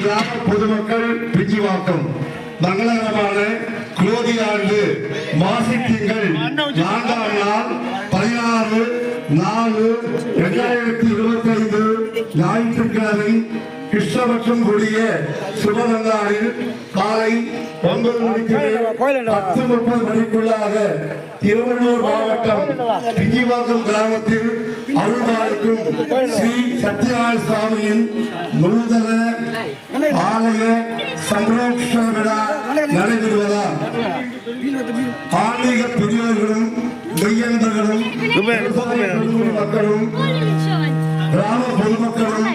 கிராம பொதுமக்கள் பிரிஜிவாக்கம் மங்களகரமான குளோதி ஆண்டு மாசி திங்கள் 4ஆம் நாள் 16/4/2025 ஞாயிற்றுக்கிழமை கிருஷ்ணபட்சம் கூடிய சுபநன்னாளில் காலை 9 மணிக்கு 10:30 மணிக்குள்ளாக திருவள்ளூர் மாவட்டம் பிஜிவாக்கம் கிராமத்தில் அருள்பாலிக்கும் ஸ்ரீ சத்யநாராயண சுவாமியின் நூதன ஆலய சம்ரோக்ஷண விழா நடைபெறுவதால் ஆன்மீக பெரியவர்களும் மெய்யன்பர்களும் மக்களும் கிராம பொதுமக்களும்